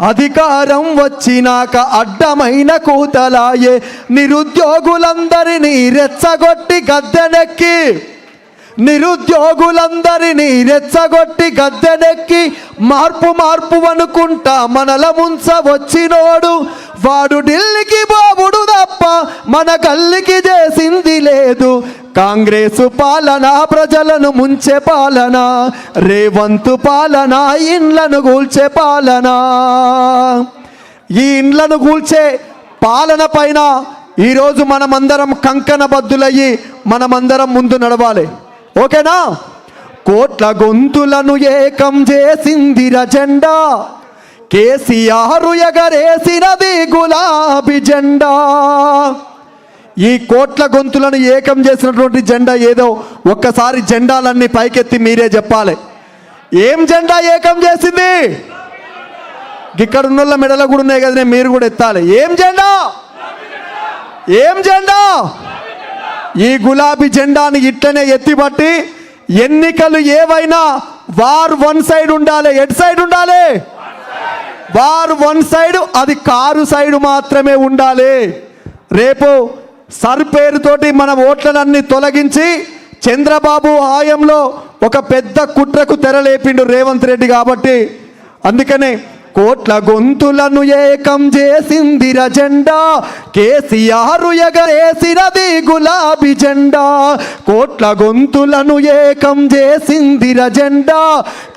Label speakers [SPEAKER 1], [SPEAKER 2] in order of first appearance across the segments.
[SPEAKER 1] అధికారం వచ్చినాక అడ్డమైన కూతలాయే నిరుద్యోగులందరినీ రెచ్చగొట్టి గద్దెనెక్కి గద్దెనెక్కి మార్పు అనుకుంటా మనల ముంచ వచ్చినోడు వాడు ఢిల్లీకి బాబుడు తప్ప మన గల్లికి చేసింది లేదు. కాంగ్రెసు పాలన ప్రజలను ముంచే పాలన, రేవంత్ పాలన ఇండ్లను కూల్చే పాలన. ఈ ఇండ్లను కూల్చే పాలన పైన ఈరోజు మనమందరం కంకణ బద్దులయ్యి మనమందరం ముందు నడవాలి. ఓకేనా? కోట్ల గొంతులను ఏకం చేసిందిర జెండా, కేసీఆర్ ఎగరేసినది గులాబీ జెండా. ఈ కోట్ల గొంతులను ఏకం చేసినటువంటి జెండా ఏదో ఒక్కసారి జెండాలన్నీ పైకెత్తి మీరే చెప్పాలి. ఏం జెండా ఏకం చేసింది? ఇక్కడ ఉన్న మెడలు కూడా ఉన్నాయి కదా, మీరు కూడా ఎత్తాలి. ఏం జెండా? ఈ గులాబీ జెండాని ఇట్లనే ఎత్తిపట్టి ఎన్నికలు ఏవైనా వార్ వన్ సైడ్ ఉండాలి. ఎట్ సైడ్ ఉండాలి? వార్ వన్ సైడ్, అది కారు సైడ్ మాత్రమే ఉండాలి. రేపు సర్ పేరుతోటి మన ఓట్లనన్నీ తొలగించి చంద్రబాబు హాయంలో ఒక పెద్ద కుట్రకు తెరలేపిండు రేవంత్ రెడ్డి. కాబట్టి అందుకనే కోట్ల గొంతులను ఏకం చేసిందిర జెండా, కేసీఆర్ ఎగరేసినది గులాబీ జెండా. కోట్ల గొంతులను ఏకం చేసిందిర జెండా,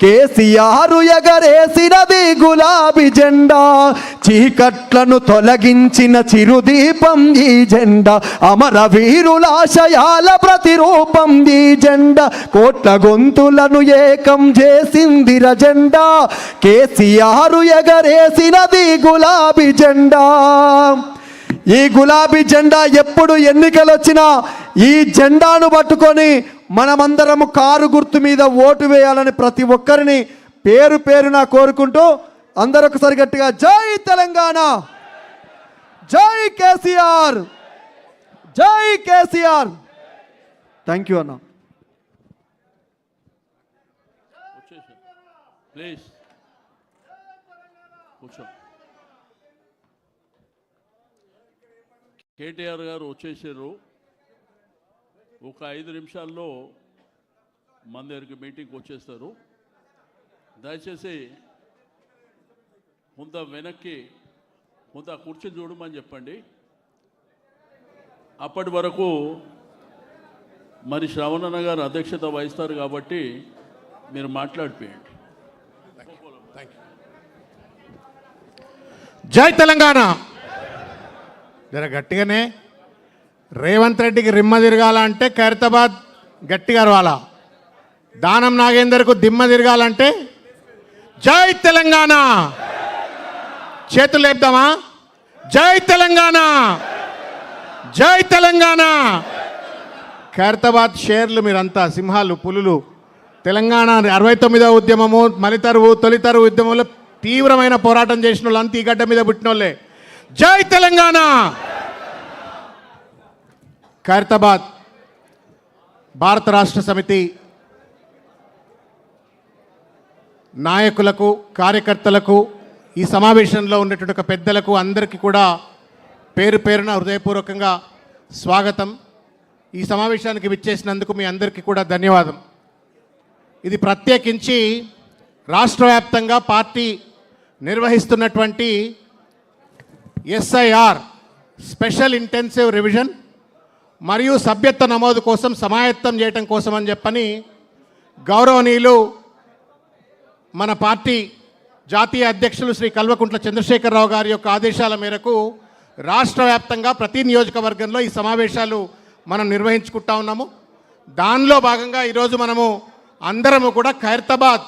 [SPEAKER 1] కేసీఆర్ ఎగరేసినది గులాబీ జెండా. చీకట్లను తొలగించిన చిరుదీపం ఈ జెండా, అమరవీరులాశయాల ప్రతిరూపం ఈ జెండా. కోట్ల గొంతులను ఏకం చేసిందిర జెండా, కేసీఆర్ ఎగరేసినది గులాబీ జెండా. ఈ గులాబీ జెండా ఎప్పుడు ఎన్నికలు వచ్చినా ఈ జెండాను పట్టుకొని మనమందరము కారు గుర్తు మీద ఓటు వేయాలని ప్రతి ఒక్కరిని పేరు పేరున కోరుకుంటూ అందరూ ఒకసారి గట్టిగా జై తెలంగాణ, జై కేసీఆర్, జై కేసీఆర్. థ్యాంక్ యూ అన్న.
[SPEAKER 2] ప్లీజ్ కూర్చో. కేటీఆర్ గారు వచ్చేసారు. ఒక 5 నిమిషాల్లో మన దగ్గరికి మీటింగ్కి వచ్చేస్తారు. దయచేసి కొంత వెనక్కి కొంత కుర్చీ చూడమని చెప్పండి. అప్పటి వరకు మరి శ్రవణన్న గారు అధ్యక్షత వహిస్తారు కాబట్టి మీరు మాట్లాడిపోయండి.
[SPEAKER 3] జై తెలంగాణ. జర గట్టిగానే. రేవంత్ రెడ్డికి రిమ్మ తిరగాలంటే ఖైరతాబాద్ గట్టిగా అరవాలా. దానం నాగేందర్కు దిమ్మ తిరగాలంటే జై తెలంగాణ. చేతులు లేపుదామా? జై తెలంగాణ, జై తెలంగాణ. ఖైరతాబాద్ షేర్లు మీరంతా సింహాలు, పులులు. తెలంగాణ 69వ ఉద్యమము, తొలితరువు ఉద్యమంలో తీవ్రమైన పోరాటం చేసిన వాళ్ళంతా ఈ గడ్డ మీద పుట్టిన వాళ్ళే. జై తెలంగాణ. ఖైరతాబాద్ భారత రాష్ట్ర సమితి నాయకులకు, కార్యకర్తలకు, ఈ సమావేశంలో ఉన్నటువంటి ఒక పెద్దలకు అందరికీ కూడా పేరు పేరున హృదయపూర్వకంగా స్వాగతం. ఈ సమావేశానికి విచ్చేసినందుకు మీ అందరికీ కూడా ధన్యవాదం. ఇది ప్రత్యేకించి రాష్ట్ర వ్యాప్తంగా పార్టీ నిర్వహిస్తున్నటువంటి SIR స్పెషల్ ఇంటెన్సివ్ రివిజన్ మరియు సభ్యత్వ నమోదు కోసం సమాయత్తం చేయటం కోసం అని చెప్పని గౌరవనీయులు మన పార్టీ జాతీయ అధ్యక్షులు శ్రీ కల్వకుంట్ల చంద్రశేఖరరావు గారి యొక్క ఆదేశాల మేరకు రాష్ట్ర వ్యాప్తంగా ప్రతి నియోజకవర్గంలో ఈ సమావేశాలు మనం నిర్వహించుకుంటా ఉన్నాము. దానిలో భాగంగా ఈరోజు మనము అందరము కూడా ఖైరతాబాద్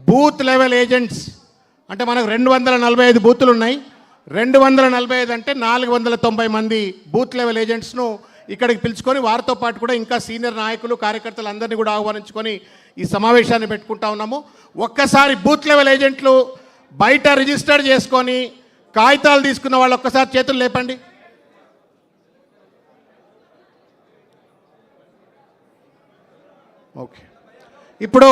[SPEAKER 3] బూత్ లెవెల్ ఏజెంట్స్, అంటే మనకు 245 బూతులు ఉన్నాయి. 245 అంటే 490 మంది బూత్ లెవెల్ ఏజెంట్స్ను ఇక్కడికి పిలుచుకొని వారితో పాటు కూడా ఇంకా సీనియర్ నాయకులు, కార్యకర్తలు అందరినీ కూడా ఆహ్వానించుకొని ఈ సమావేశాన్ని పెట్టుకుంటా ఉన్నాము. ఒక్కసారి బూత్ లెవెల్ ఏజెంట్లు బయట రిజిస్టర్ చేసుకొని కాగితాలు తీసుకున్న వాళ్ళు ఒక్కసారి చేతులు లేపండి. ఓకే, ఇప్పుడు